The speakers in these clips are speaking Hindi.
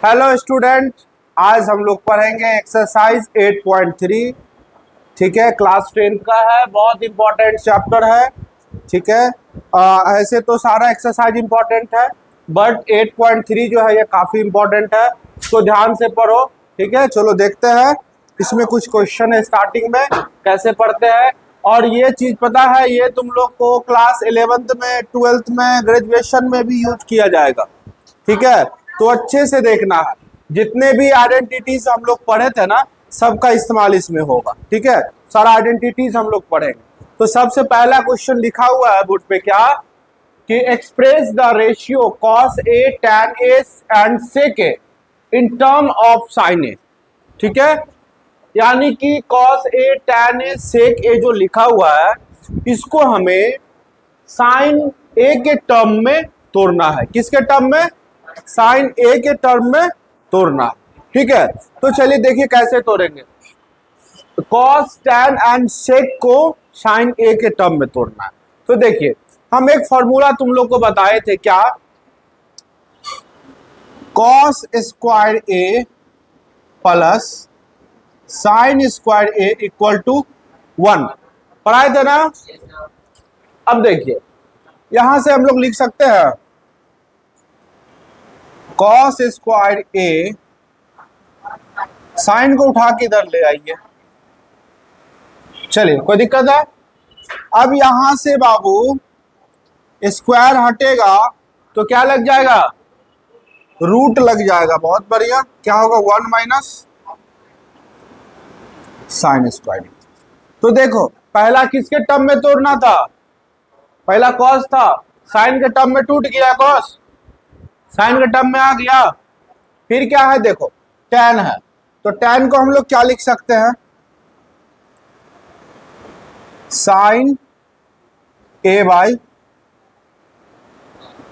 हेलो स्टूडेंट, आज हम लोग पढ़ेंगे एक्सरसाइज 8.3। ठीक है, क्लास 10 का है, बहुत इंपॉर्टेंट चैप्टर है। ठीक है, ऐसे तो सारा एक्सरसाइज इंपॉर्टेंट है, बट 8.3 जो है ये काफ़ी इंपॉर्टेंट है, तो ध्यान से पढ़ो। ठीक है, चलो देखते हैं इसमें कुछ क्वेश्चन है स्टार्टिंग में, कैसे पढ़ते हैं। और ये चीज़ पता है, ये तुम लोग को क्लास 11th में, 12th में, ग्रेजुएशन में भी यूज किया जाएगा। ठीक है, तो अच्छे से देखना है, जितने भी आइडेंटिटीज हम लोग पढ़े थे ना, सबका इस्तेमाल इसमें होगा। ठीक है, सारा आइडेंटिटीज हम लोग पढ़ेंगे। तो सबसे पहला क्वेश्चन लिखा हुआ है बोर्ड पे, क्या कि express the ratio cos A tan A and sec A in term of sine A. ठीक है, यानी कि कॉस ए टैन ए सेक ए जो लिखा हुआ है, इसको हमें साइन ए के टर्म में तोड़ना है। किसके टर्म में? साइन ए के टर्म में तोड़ना। ठीक है, तो चलिए देखिए कैसे तोड़ेंगे। कॉस टैन एंड सेक को साइन ए के टर्म में तोड़ना है। तो देखिए, हम एक फॉर्मूला तुम लोग को बताए थे, क्या? Cos square A plus sine square A equal to 1 पढ़ाए थे ना। अब देखिए, यहां से हम लोग लिख सकते हैं कॉस स्क्वायर ए, साइन को उठा के इधर ले आइए। चलिए, कोई दिक्कत है? अब यहां से बाबू स्क्वायर हटेगा तो क्या लग जाएगा? रूट लग जाएगा। बहुत बढ़िया, क्या होगा? 1 माइनस साइन स्क्वायर। तो देखो, पहला किसके टर्म में तोड़ना था? पहला कॉस था, साइन के टर्म में टूट गया, कॉस साइन के टर्म में आ गया। फिर क्या है? देखो, टैन है, तो टैन को हम लोग क्या लिख सकते हैं? Sine A by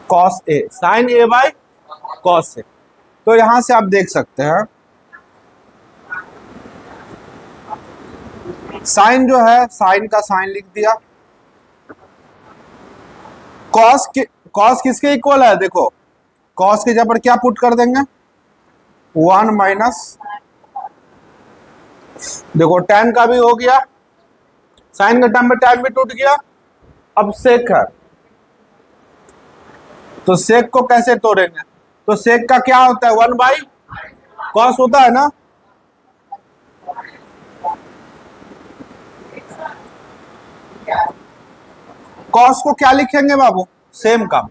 cos A, sine A by cos A. तो यहां से आप देख सकते हैं साइन जो है, साइन का साइन लिख दिया। कॉस किसके इक्वल है? देखो, कॉस के जगह पर क्या पुट कर देंगे? 1 माइनस, देखो टैन का भी हो गया, साइन के टर्म में टैन भी टूट गया। अब सेक है, तो सेक को कैसे तोड़ेंगे? तो सेक का क्या होता है? 1 बाई कॉस होता है ना। कॉस को क्या लिखेंगे बाबू? सेम काम,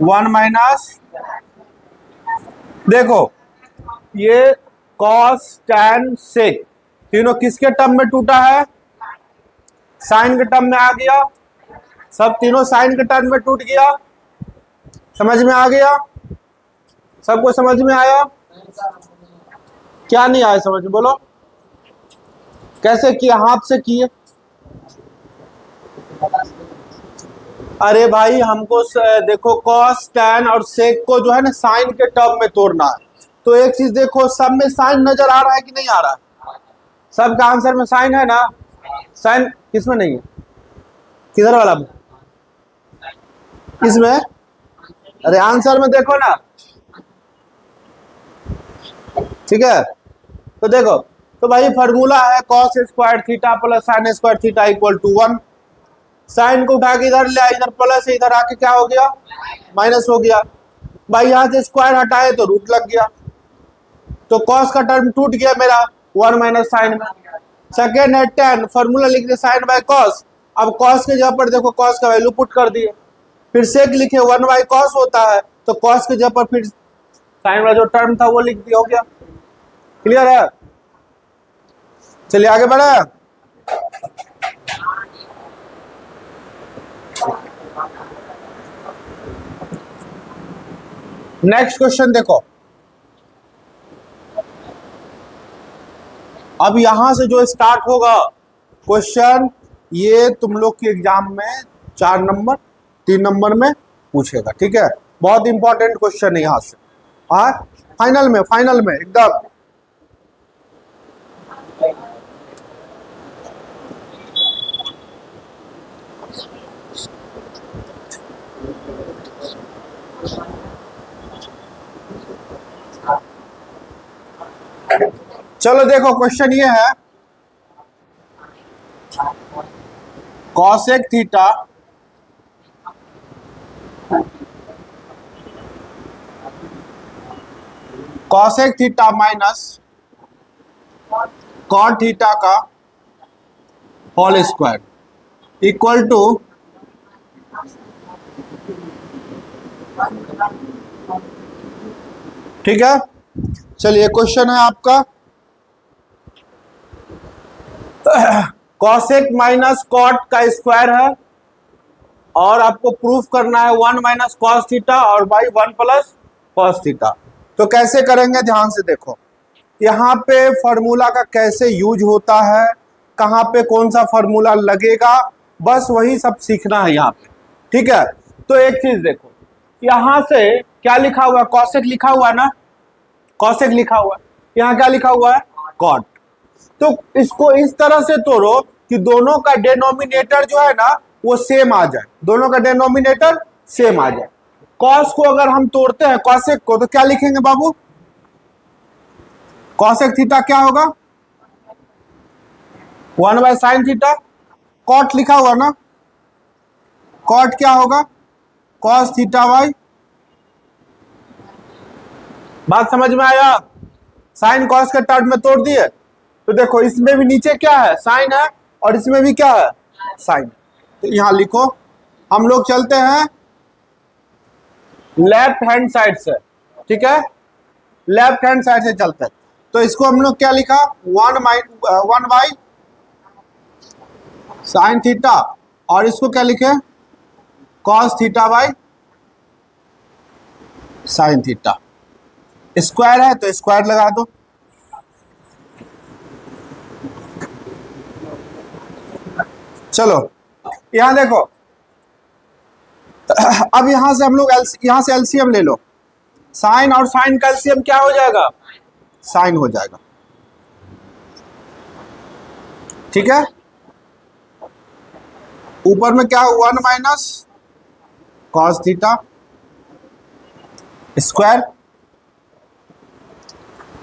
1 माइनस, देखो ये कॉस टैन सेक तीनों किसके टर्म में टूटा है? साइन के टर्म में आ गया। सब तीनों साइन के टर्म में टूट गया। समझ में आ गया? सबको समझ में आया? क्या नहीं आया समझ में? बोलो कैसे किया? हाथ से किए। अरे भाई, हमको देखो, कॉस टैन और सेक को जो है ना साइन के टर्म में तोड़ना है। तो एक चीज देखो, सब में साइन नजर आ रहा है कि नहीं आ रहा है? सबका आंसर में साइन है ना। साइन किसमें नहीं है? किधर वाला में? इसमें। अरे आंसर में देखो ना। ठीक है, तो देखो, तो भाई फॉर्मूला है cos square theta plus sine square theta equal to 1। Sine को उठा के इधर ले आए, इधर प्लस है, इधर आके क्या हो गया? माइनस हो गया। भाई यहां से स्क्वायर हटाए तो रूट लग गया, तो कॉस का टर्म टूट गया मेरा 1 माइनस साइन में। सेकेंड है टैन, फॉर्मूला लिख दिया साइन बाय कॉस। अब कॉस के जगह पर देखो कॉस का वैल्यू पुट कर दिए। फिर सेक लिखे 1 बाई कॉस होता है, तो कॉस के जगह पर फिर साइन वाला जो टर्म था वो लिख दिया। हो गया, क्लियर है? चलिए आगे बढ़े। नेक्स्ट क्वेश्चन देखो। अब यहां से जो स्टार्ट होगा क्वेश्चन, ये तुम लोग के एग्जाम में 4 नंबर 3 नंबर में पूछेगा। ठीक है, बहुत इंपॉर्टेंट क्वेश्चन है यहां से। हाँ, फाइनल में एकदम। चलो देखो क्वेश्चन ये है, cosec theta minus cot theta का होल स्क्वायर इक्वल टू ठीक है। चलिए क्वेश्चन है आपका, कॉसेक माइनस कॉट का स्क्वायर है और आपको प्रूफ करना है 1 माइनस कॉस थीटा और बाई 1 प्लस कॉस थीटा। तो कैसे करेंगे ध्यान से देखो, यहाँ पे फॉर्मूला का कैसे यूज होता है, कहाँ पे कौन सा फॉर्मूला लगेगा, बस वही सब सीखना है यहाँ पे। ठीक है, तो एक चीज देखो, यहाँ से क्या लिखा हुआ है, कॉसेक लिखा हुआ है ना, कॉसेक लिखा हुआ है, यहाँ क्या लिखा हुआ है, कॉट। तो इसको इस तरह से तोड़ो कि दोनों का डिनोमिनेटर जो है ना वो सेम आ जाए, दोनों का डिनोमिनेटर सेम आ जाए। कॉस को अगर हम तोड़ते हैं कॉसेक को, तो क्या लिखेंगे बाबू, कॉसेक थीटा क्या होगा, 1 बाय साइन थीटा। कॉट लिखा हुआ ना, कॉट क्या होगा, कॉस थीटा बाई, बात समझ में आया, साइन कॉस के टर्म में तोड़ दिए। तो देखो इसमें भी नीचे क्या है, साइन है, और इसमें भी क्या है, साइन। तो यहां लिखो, हम लोग चलते हैं लेफ्ट हैंड साइड से, ठीक है, लेफ्ट हैंड साइड से चलते हैं। तो इसको हम लोग क्या लिखा, 1 बाई साइन थीटा, और इसको क्या लिखे, cos theta by sine theta. Square है तो स्क्वायर लगा दो। चलो यहां देखो, अब यहां से हम लोग यहां से एलसीएम ले लो, साइन और साइन का एलसीएम क्या हो जाएगा, साइन हो जाएगा। ठीक है, ऊपर में क्या, 1 माइनस कॉस थीटा स्क्वायर।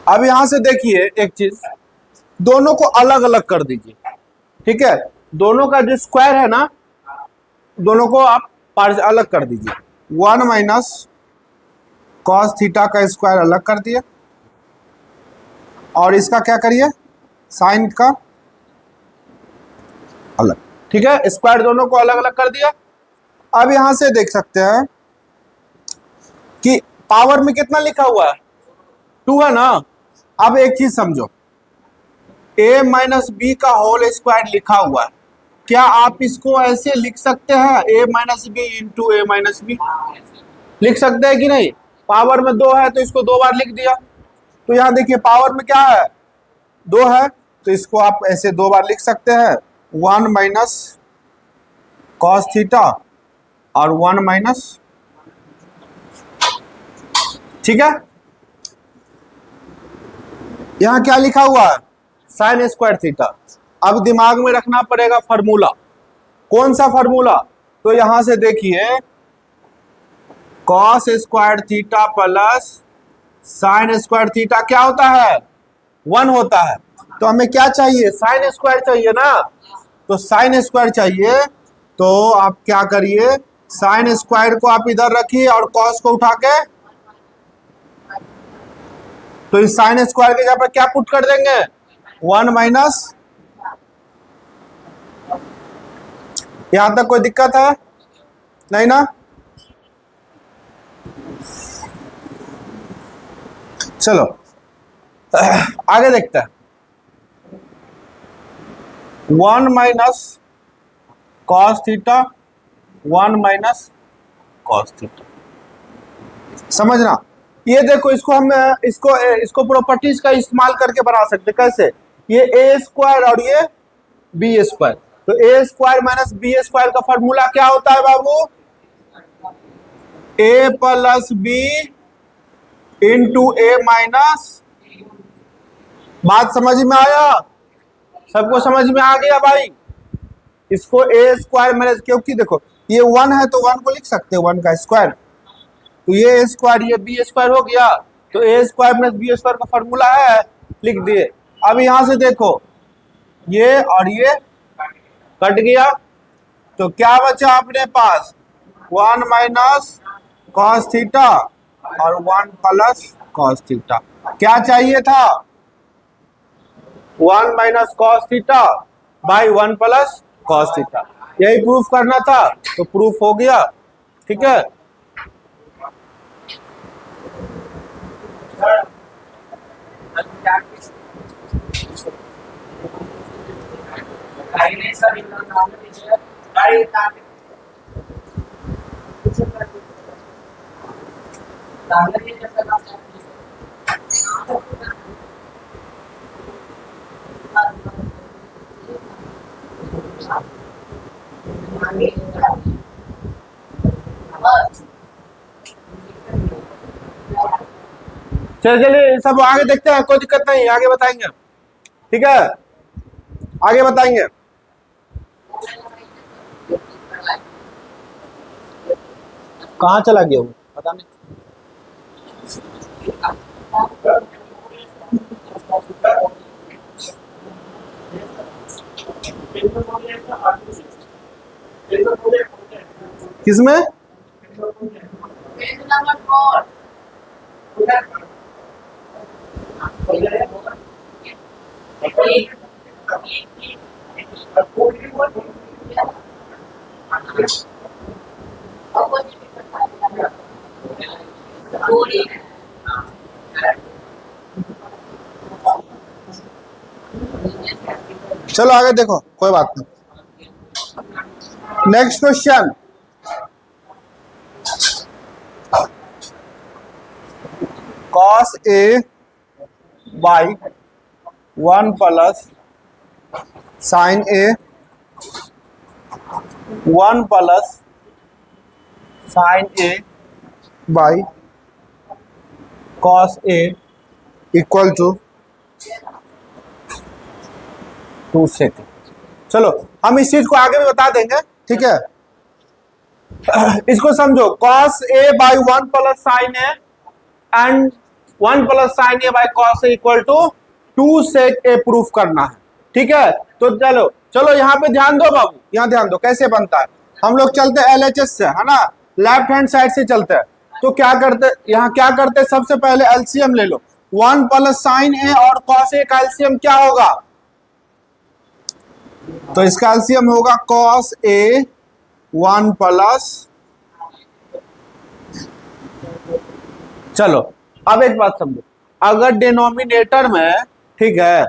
अब यहां से देखिए एक चीज, दोनों को अलग अलग कर दीजिए। ठीक है, दोनों का जो स्क्वायर है ना, दोनों को आप अलग कर दीजिए। 1 माइनस कॉस थीटा का स्क्वायर अलग कर दिए, और इसका क्या करिए, साइन का अलग। ठीक है, स्क्वायर दोनों को अलग अलग कर दिया। अब यहां से देख सकते हैं कि पावर में कितना लिखा हुआ है, 2 है ना। अब एक चीज समझो, a माइनस बी का होल स्क्वायर लिखा हुआ है, क्या आप इसको ऐसे लिख सकते हैं, a minus B into A minus B, लिख सकते हैं कि नहीं। पावर में 2 है तो इसको 2 बार लिख दिया। तो यहां देखिए पावर में क्या है, 2 है, तो इसको आप ऐसे 2 बार लिख सकते हैं, 1 माइनस कॉस थीटा और 1 माइनस, ठीक है। यहां क्या लिखा हुआ है, साइन स्क्वायर थीटा। अब दिमाग में रखना पड़ेगा फॉर्मूला, कौन सा फॉर्मूला, तो यहां से देखिए cos square theta plus sine square theta क्या होता है, 1 होता है। तो हमें क्या चाहिए, साइन स्क्वायर चाहिए ना, तो साइन स्क्वायर चाहिए, तो आप क्या करिए, साइन स्क्वायर को आप इधर रखिए और कॉस को उठा के, तो इस साइन स्क्वायर के जगह पर क्या पुट कर देंगे, 1 माइनस। यहां तक कोई दिक्कत है नहीं ना। चलो आगे देखते हैं, 1 minus cos theta, 1 minus cos theta, समझना। ये देखो, इसको हम इसको प्रॉपर्टीज का इस्तेमाल करके बना सकते, कैसे, ये ए स्क्वायर और ये बी स्क्वायर, तो ए स्क्वायर माइनस बी स्क्वायर का फॉर्मूला क्या होता है बाबू, ए plus B into A minus. बात समझ में आया, सबको समझ में आ गया भाई। इसको ए स्क्वायर माइनस, क्योंकि देखो ये 1 है तो 1 को लिख सकते हैं, 1 का स्क्वायर, तो ये ए स्क्वायर, ये बी स्क्वायर हो गया, तो ए स्क्वायर माइनस बी स्क्वायर का फॉर्मूला है, लिख दिए। अब यहां से देखो, ये और ये कट गया, तो क्या बचा अपने पास? 1 माइनस कॉस थीटा और 1 प्लस कॉस थीटा। क्या चाहिए था? 1 minus cos theta by 1 plus cos theta, यही प्रूफ करना था, तो प्रूफ हो गया। ठीक है, चलिए सब आगे देखते हैं, कोई दिक्कत नहीं, आगे बताएंगे। ठीक है, आगे बताएंगे। कहाँ चला गया वो पता नहीं। किसमें? चलो आगे देखो, कोई बात नहीं। Next question, cos A by 1 plus sine A 1 plus sine A by cos A equal to 2 second. चलो हम इस चीज को आगे भी बता देंगे। ठीक है, इसको समझो, cos A by 1 plus sine A and 1 plus sine A by cos A equal to 2 sec A proof करना है। ठीक है, तो चलो चलो यहाँ पे ध्यान दो बाबू, यहाँ ध्यान दो कैसे बनता है। हम लोग चलते हैं LHS से, है ना, लेफ्ट हैंड साइड से चलते हैं। तो क्या करते, यहाँ क्या करते, सबसे पहले एलसीएम ले लो। 1 प्लस साइन ए और कॉस ए का एलसीएम क्या होगा? तो इसका एलसीएम होगा कॉस ए 1 प्लस। चलो अब एक बात समझो, अगर डिनोमिनेटर में, ठीक है,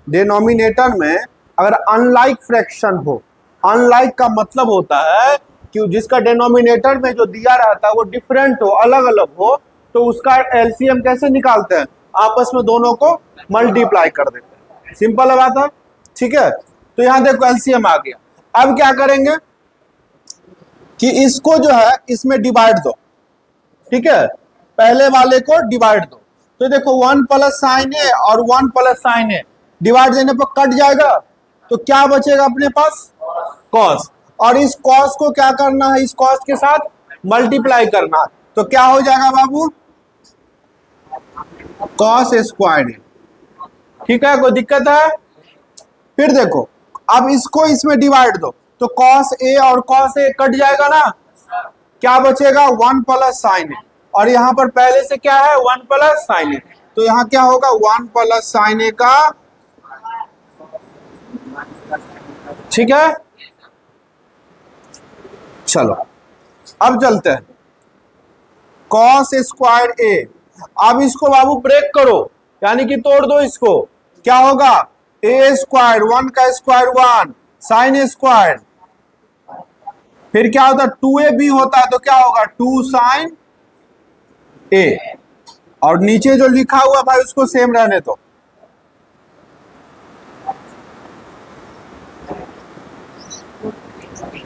डिनोमिनेटर में अगर अनलाइक फ्रैक्शन हो, अनलाइक का मतलब होता है कि जिसका डिनोमिनेटर में जो दिया रहता है वो डिफरेंट हो, अलग अलग हो, तो उसका एलसीएम कैसे निकालते हैं? आपस में दोनों को मल्टीप्लाई कर देते हैं, सिंपल बात है। ठीक है, तो यहां देखो एलसीएम आ गया। अब क्या करेंगे कि इसको जो है इसमें डिवाइड दो। ठीक है, पहले वाले को डिवाइड दो, तो देखो 1 प्लस साइन ए और 1 प्लस साइन ए डिवाइड देने पर कट जाएगा, तो क्या बचेगा अपने पास? कॉस। और इस कॉस को क्या करना है? इस कॉस के साथ मल्टीप्लाई करना है, तो क्या हो जाएगा बाबू? Cos squared. ठीक है, कोई दिक्कत है? फिर देखो, अब इसको इसमें डिवाइड दो, तो कॉस ए और कॉस ए कट जाएगा ना, क्या बचेगा? 1 प्लस साइन ए, और यहां पर पहले से क्या है? 1 प्लस साइन ए, तो यहां क्या होगा? 1 प्लस साइन ए का। ठीक है, चलो अब चलते हैं कॉस स्क्वायर ए। अब इसको बाबू ब्रेक करो, यानी कि तोड़ दो इसको, क्या होगा? ए स्क्वायर 1 का स्क्वायर 1 साइन स्क्वायर, फिर क्या होता है? 2a भी होता है, तो क्या होगा? 2 साइन ए, और नीचे जो लिखा हुआ भाई उसको सेम रहने दो।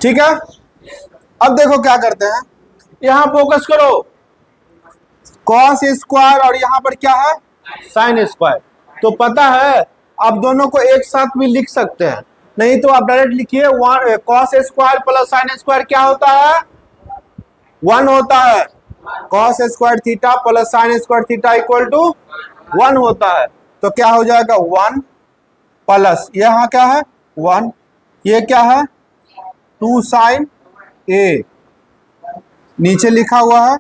ठीक है, अब देखो क्या करते हैं, यहां फोकस करो, कॉस स्क्वायर और यहां पर क्या है? Sine square. तो पता है आप दोनों को एक साथ भी लिख सकते हैं, नहीं तो आप डायरेक्ट लिखिए cos square plus sine square क्या होता है? 1 होता है। Cos square theta plus sine square theta equal to 1 होता है, तो क्या हो जाएगा? 1 प्लस यहाँ क्या है 1, ये क्या है 2 साइन ए, नीचे लिखा हुआ है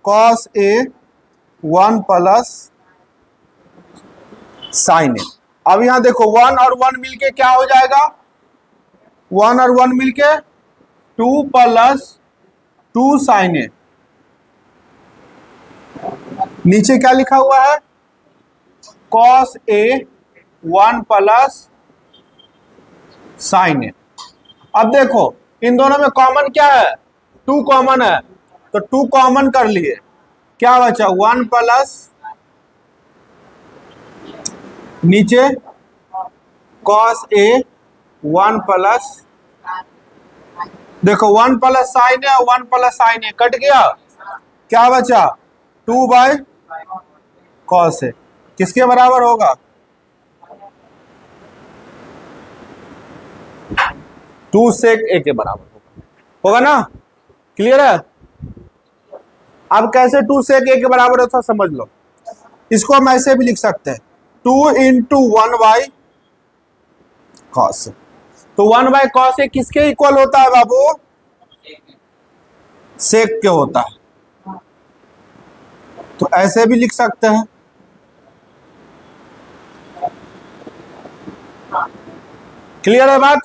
कॉस ए 1 प्लस साइन ए। अब यहां देखो 1 और 1 मिलके क्या हो जाएगा, 1 और 1 मिलके 2 प्लस 2 साइन ए, नीचे क्या लिखा हुआ है कॉस ए 1 प्लस साइन ए। अब देखो इन दोनों में कॉमन क्या है 2 कॉमन है, तो 2 कॉमन कर लिए, क्या बचा 1 प्लस नीचे कॉस ए 1 प्लस, देखो 1 plus sine A 1 plus sine A cut गया, क्या बचा 2 बाय कॉस ए, किसके बराबर होगा 2 सेक ए के बराबर होगा ना, क्लियर है। अब कैसे 2 सेक ए के बराबर होता समझ लो, इसको हम ऐसे भी लिख सकते हैं 2 इंटू 1 बाई कॉस, तो 1 बाई कॉस ए किसके इक्वल होता है बाबू, सेक के होता है, तो ऐसे भी लिख सकते हैं। क्लियर है बात,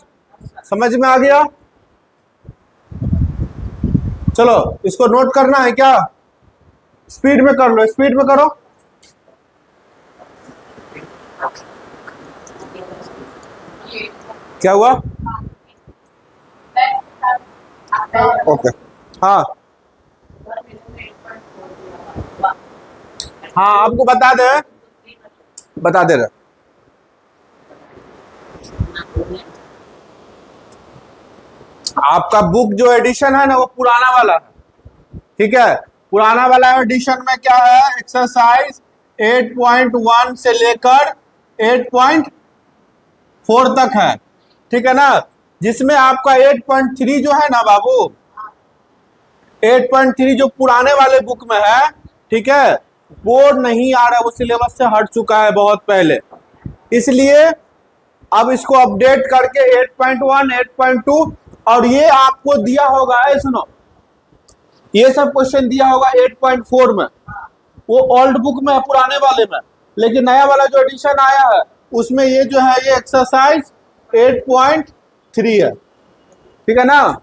समझ में आ गया। चलो इसको नोट करना है क्या, स्पीड में कर लो, स्पीड में करो। क्या हुआ, ओके हाँ हाँ आपको बता दे रहे, आपका बुक जो एडिशन है ना वो पुराना वाला है, ठीक है, पुराना वाला एडिशन में क्या है एक्सरसाइज 8.1 से लेकर 8.4 तक है, ठीक है ना, जिसमें आपका 8.3 जो है ना बाबू 8.3 जो पुराने वाले बुक में है, ठीक है, वो नहीं आ रहा, वो सिलेबस से हट चुका है बहुत पहले, इसलिए अब इसको अपडेट करके 8.1 8.2 और ये आपको दिया होगा, सुनो ये सब क्वेश्चन दिया होगा 8.4 में, वो ओल्ड बुक में है पुराने वाले में, लेकिन नया वाला जो एडिशन आया है उसमें ये जो है ये एक्सरसाइज 8.3 है, ठीक है ना।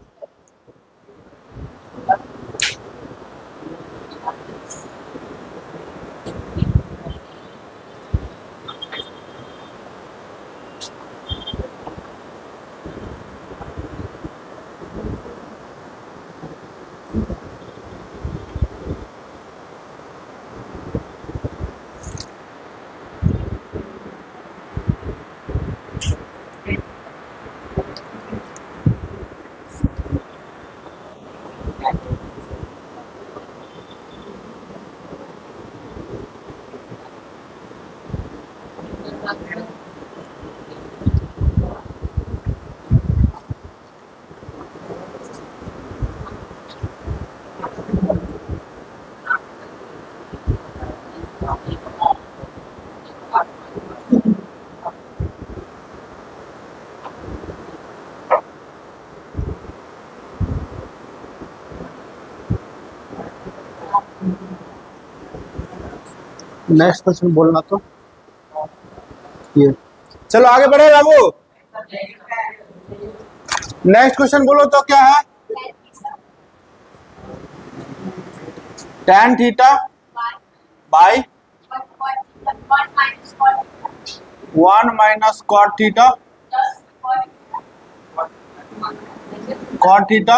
नेक्स्ट क्वेश्चन बोलना तो ये, चलो आगे बढ़े बाबू, नेक्स्ट क्वेश्चन बोलो तो क्या है, tan theta by 1 minus cot theta, cot theta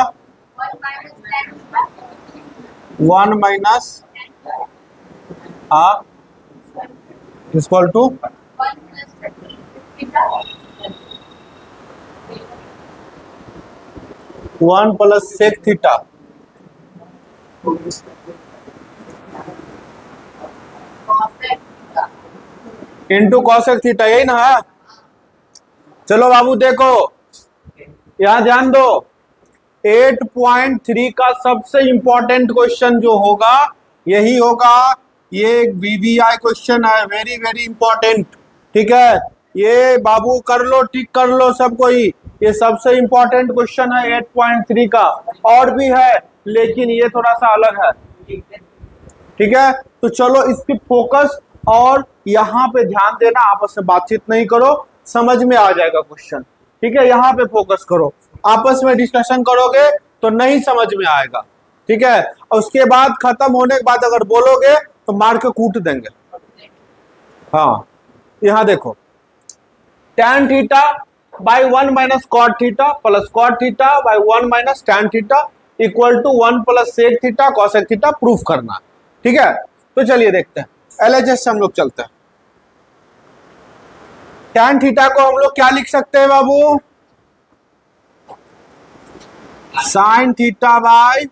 1 minus half equal to 1 plus sec theta into cosec theta, यही ना है। चलो बाबू देखो यहां ध्यान दो, 8.3 का सबसे इंपॉर्टेंट क्वेश्चन जो होगा यही होगा, ये एक VVI क्वेश्चन है, वेरी वेरी इंपॉर्टेंट, ठीक है, ये बाबू कर लो, टिक कर लो सब कोई। ये सबसे इंपॉर्टेंट क्वेश्चन है 8.3 का। और भी है लेकिन ये थोड़ा सा अलग है, ठीक है। तो चलो इसकी फोकस और यहाँ पे ध्यान देना, आपस में बातचीत नहीं करो, समझ में आ जाएगा क्वेश्चन, ठीक है। यहाँ पे फोकस करो, आपस में डिस्कशन करोगे तो नहीं समझ में आएगा, ठीक है। और उसके बाद खत्म होने के बाद अगर बोलोगे तो मार के कूट देंगे। हाँ, यहाँ देखो, tan theta by 1 minus cot theta plus cot theta by 1 minus tan theta equal to 1 plus sec theta cosec theta proof करना, ठीक है। तो चलिए देखते हैं, एलएचएस से हम लोग चलते हैं। tan थीटा को हम लोग क्या लिख सकते हैं बाबू? Sine theta by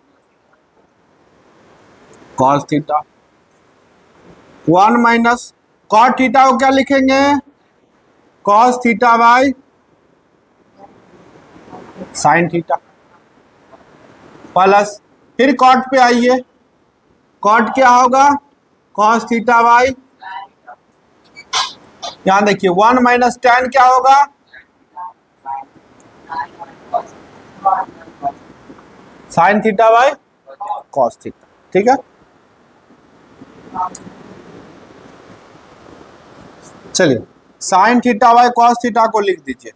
cos theta. 1 minus cot theta को क्या लिखेंगे? Cos theta by sine theta plus, फिर कॉट पे आइए, कॉट क्या होगा? कॉस थीटा बाई, यहां देखिए 1 माइनस tan क्या होगा? Sign theta by cos theta, ठीक है। चलिए sign theta by cos theta को लिख दीजिए।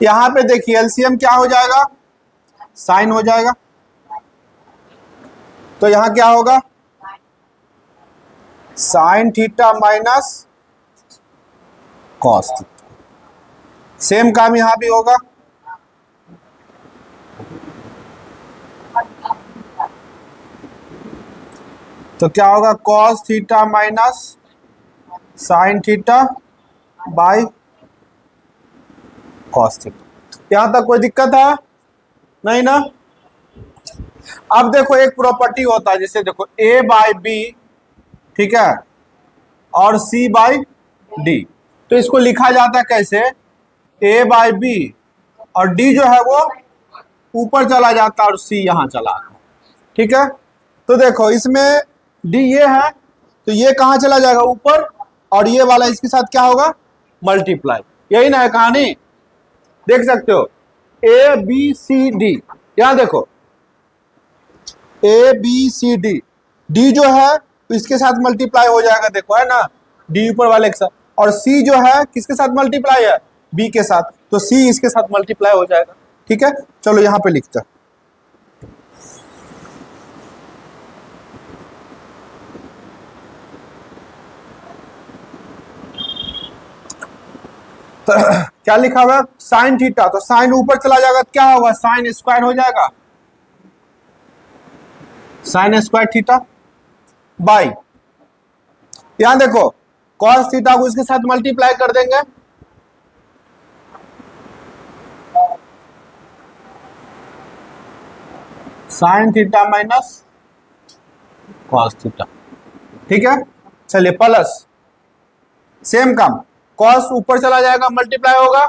यहां पे देखिए एलसीएम क्या हो जाएगा? साइन हो जाएगा, तो यहां क्या होगा? Sign theta minus cos theta. Same काम यहां भी होगा, तो क्या होगा? Cos theta minus sign theta by cos theta. यहां तक कोई दिक्कत है? नहीं ना। अब देखो एक प्रॉपर्टी होता है, जैसे देखो a बाई बी, ठीक है, और c बाई डी। तो इसको लिखा जाता है कैसे? a बाई बी और d जो है वो ऊपर चला जाता है और c यहां चला आता है, ठीक है। तो देखो इसमें d ये है, तो ये कहां चला जाएगा? ऊपर, और ये वाला इसके साथ क्या होगा? मल्टीप्लाई। यही ना है कहानी, देख सकते हो ए बी सी डी। यहां देखो A B C D, D जो है तो इसके साथ मल्टीप्लाई हो जाएगा, देखो है ना, डी ऊपर वाले के साथ, और सी जो है किसके साथ मल्टीप्लाई है? बी के साथ, तो सी इसके साथ मल्टीप्लाई हो जाएगा, ठीक है। चलो यहां पे लिखते हैं, तो क्या लिखा हुआ है? साइन थीटा, तो साइन ऊपर चला जाएगा तो क्या होगा? साइन स्क्वायर हो जाएगा, साइन स्क्वायर थीटा बाई, यहां देखो कॉस थीटा को इसके साथ मल्टीप्लाई कर देंगे, sign theta minus cos theta, ठीक है। चलिए प्लस, सेम काम, कॉस ऊपर चला जाएगा मल्टीप्लाई होगा,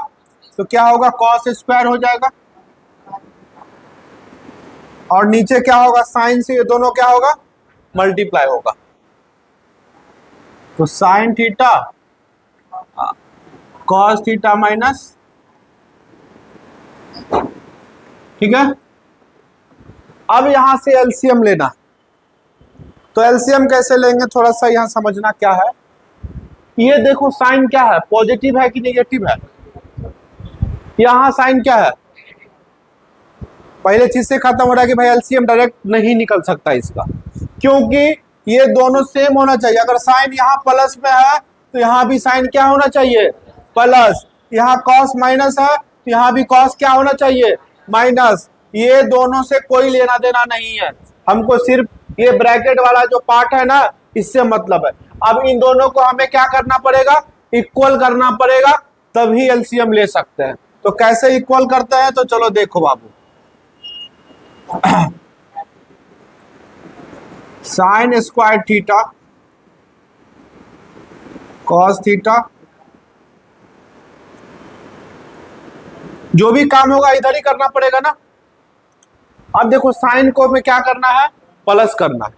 तो क्या होगा? कॉस स्क्वायर हो जाएगा, और नीचे क्या होगा? साइन से ये दोनों क्या होगा? मल्टीप्लाई होगा, तो sine theta cos theta minus, ठीक है। अब यहां से एलसीएम लेना, तो एलसीएम कैसे लेंगे थोड़ा सा यहां समझना क्या है। ये देखो साइन क्या है? पॉजिटिव है कि नेगेटिव है? यहां साइन क्या है? पहले चीज से खत्म हो रहा है कि भाई एलसीएम डायरेक्ट नहीं निकल सकता इसका, क्योंकि ये दोनों सेम होना चाहिए। अगर साइन यहाँ प्लस में है तो यहाँ भी साइन क्या होना चाहिए? प्लस। यहाँ कॉस माइनस है तो यहाँ भी कॉस क्या होना चाहिए? माइनस। ये दोनों से कोई लेना देना नहीं है, हमको सिर्फ ये ब्रैकेट वाला जो पार्ट है ना, इससे मतलब है। अब इन दोनों को हमें क्या करना पड़ेगा? इक्वल करना पड़ेगा, तभी एलसीएम ले सकते हैं। तो कैसे इक्वल करते हैं? तो चलो देखो बाबू, sine square theta cos theta, जो भी काम होगा इधर ही करना पड़ेगा ना। अब देखो साइन को हमें क्या करना है? प्लस करना है,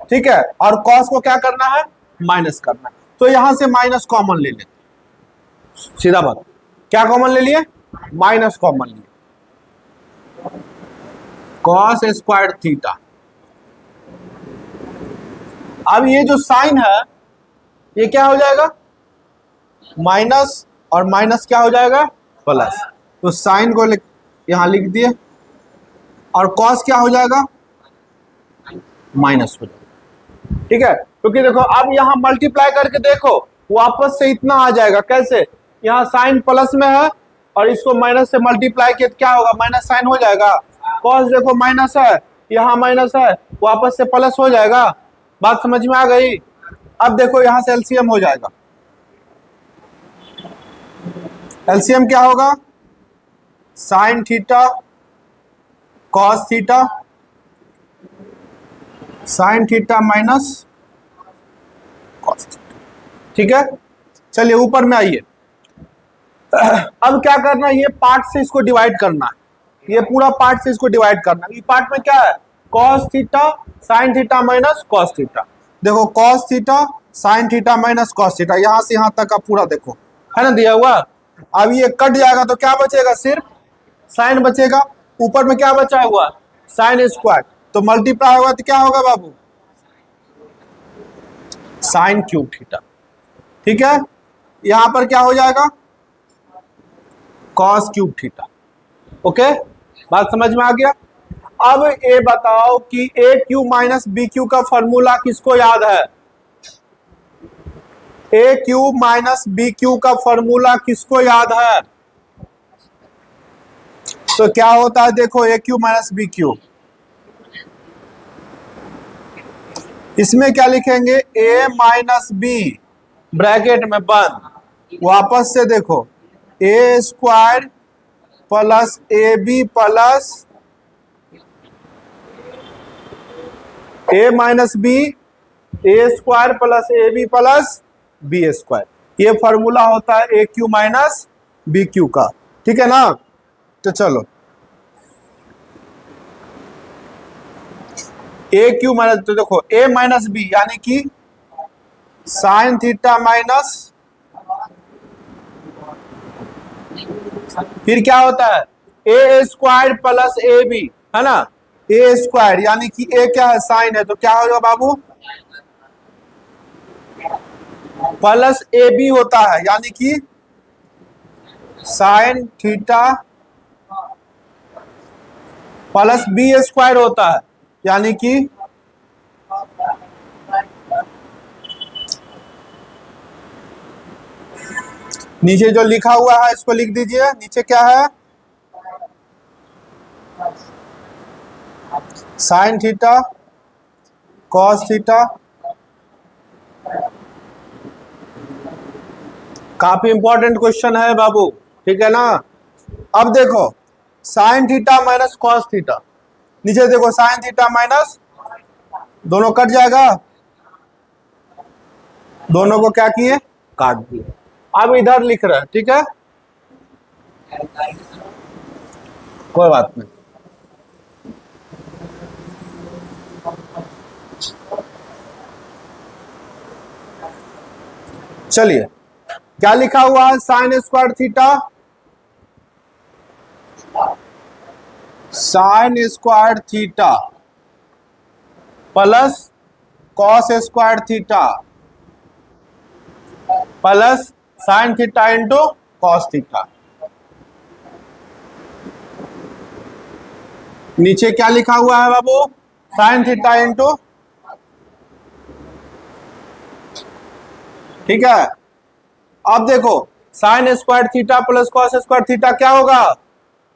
ठीक है, और कॉस को क्या करना है? माइनस करना है। तो यहां से माइनस कॉमन ले लेते, सीधा बात। क्या कॉमन ले लिए? माइनस कॉमन लिए, कॉस स्क्वायर थीटा। अब ये जो साइन है ये क्या हो जाएगा? माइनस, और माइनस क्या हो जाएगा? प्लस। तो साइन को यहां लिख दिए, और कॉस क्या हो जाएगा? माइनस हो जाएगा। ठीक है, क्योंकि देखो अब यहां मल्टीप्लाई करके देखो वापस से इतना आ जाएगा। कैसे? यहाँ साइन प्लस में है और इसको माइनस से मल्टीप्लाई किया तो क्या होगा? माइनस साइन हो जाएगा। कॉस देखो माइनस है, यहाँ माइनस है, वापस से प्लस हो जाएगा। बात समझ में आ गई? अब देखो यहां से एलसीएम हो जाएगा। एलसीएम क्या होगा? Sine theta cos theta, sine theta minus cos theta. ठीक है, चलिए ऊपर में आइए। अब क्या करना है? ये पार्ट से इसको डिवाइड करना है, ये पूरा पार्ट से इसको डिवाइड करना है। ये पार्ट में क्या है? Cos theta sine theta minus cos theta. देखो cos theta sine theta minus cos theta, यहां से यहां तक का पूरा देखो है ना दिया हुआ। अब ये कट जाएगा तो क्या बचेगा? सिर्फ साइन बचेगा। ऊपर में क्या बचा हुआ? Sine square. तो मल्टीप्लाई होगा तो क्या होगा बाबू? Sine cube theta. ठीक है, यहां पर क्या हो जाएगा? Cos cube theta. ओके, बात समझ में आ गया? अब ये बताओ कि ए क्यू माइनस बी क्यू का फॉर्मूला किसको याद है? A cube minus B cube का फॉर्मूला किसको याद है? तो क्या होता है? देखो ए क्यू माइनस बी क्यू, इसमें क्या लिखेंगे? ए माइनस बी ब्रैकेट में बंद, वापस से देखो A square plus A B plus A minus B, A square plus A B plus B square. ये फॉर्मूला होता है A cube minus B cube का। ठीक है ना? तो चलो ए क्यू माइनस, तो देखो ए माइनस बी यानी कि साइन थीटा माइनस, फिर क्या होता है? ए स्क्वायर प्लस ए बी, है ना? ए स्क्वायर यानी कि ए क्या है? साइन है, तो क्या होगा बाबू? प्लस ए बी होता है यानी कि sine theta plus B square होता है यानी कि नीचे जो लिखा हुआ है इसको लिख दीजिए। नीचे क्या है? Sine theta cos theta. काफी इंपॉर्टेंट क्वेश्चन है बाबू, ठीक है ना? अब देखो sign theta minus cos theta, नीचे देखो साइन थीटा माइनस, दोनों कट जाएगा, दोनों को क्या किए? काट दिए। अब इधर लिख रहे हैं, ठीक है, कोई बात नहीं। चलिए क्या लिखा हुआ है? Sign square theta, sign square theta plus cos square theta plus sine theta into cos theta. नीचे क्या लिखा हुआ है बाबू? साइन थीटा इंटू, ठीक है। अब देखो sign square theta plus cos square theta क्या होगा?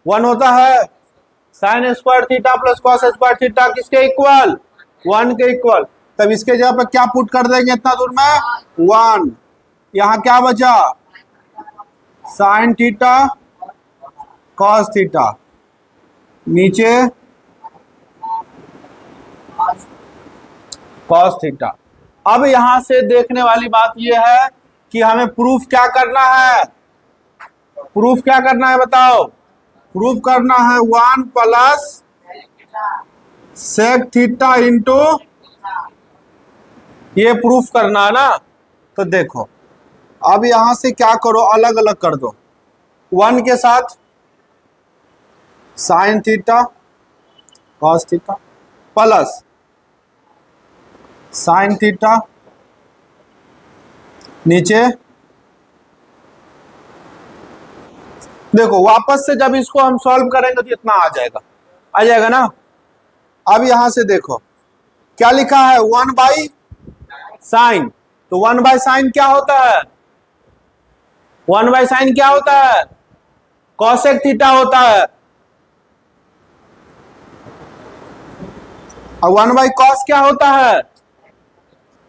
1 होता है। Sign square theta plus cos square theta किसके इक्वल? 1 के इक्वल। तब इसके जगह पर क्या पुट कर देंगे इतना दूर में? 1। यहां क्या बचा? साइन थीटा कॉस थीटा, नीचे कॉस थीटा। अब यहां से देखने वाली बात यह है कि हमें प्रूफ क्या करना है? प्रूफ क्या करना है बताओ? प्रूफ करना है 1 प्लस सेक थीटा इंटू, ये प्रूफ करना है ना। तो देखो अब यहां से क्या करो, अलग अलग कर दो। 1 के साथ sine theta cos theta plus sine theta, नीचे देखो वापस से जब इसको हम सॉल्व करेंगे तो इतना आ जाएगा ना। अब यहां से देखो क्या लिखा है, 1 बाई साइन। तो 1 बाई साइन क्या होता है, 1 बाई साइन क्या होता है, कॉसेक थीटा होता है। और 1 बाई कॉस क्या होता है,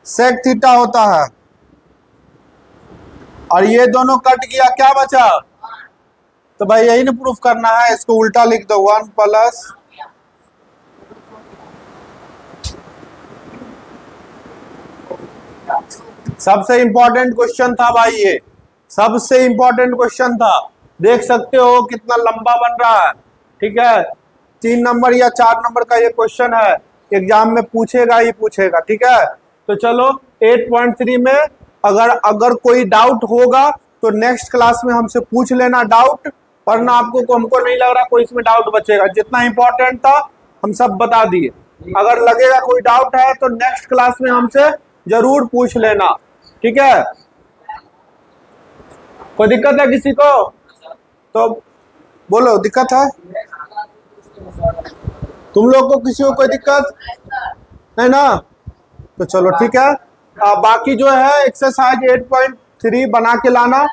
सेक थीटा होता है। और ये दोनों कट गया, क्या बचा, तो भाई यही ना प्रूफ करना है, इसको उल्टा लिख दो, 1 प्लस सबसे इंपॉर्टेंट क्वेश्चन था भाई, ये सबसे इंपॉर्टेंट क्वेश्चन था। देख सकते हो कितना लंबा बन रहा है, ठीक है। 3 नंबर या 4 नंबर का ये क्वेश्चन है, एग्जाम में पूछेगा ही पूछेगा, ठीक है। तो चलो 8.3 में अगर कोई डाउट होगा तो नेक्स्ट क्लास में हमसे पूछ लेना डाउट, वरना आपको हमको नहीं लग रहा कोई इसमें डाउट बचेगा। जितना इंपॉर्टेंट था हम सब बता दिए। अगर लगेगा कोई डाउट है तो नेक्स्ट क्लास में हमसे जरूर पूछ लेना, ठीक है। कोई दिक्कत है किसी को तो बोलो, दिक्कत है तुम लोग को, किसी को कोई दिक्कत है ना, तो चलो ठीक है। बाकी जो है एक्सरसाइज 8.3 बना के लाना।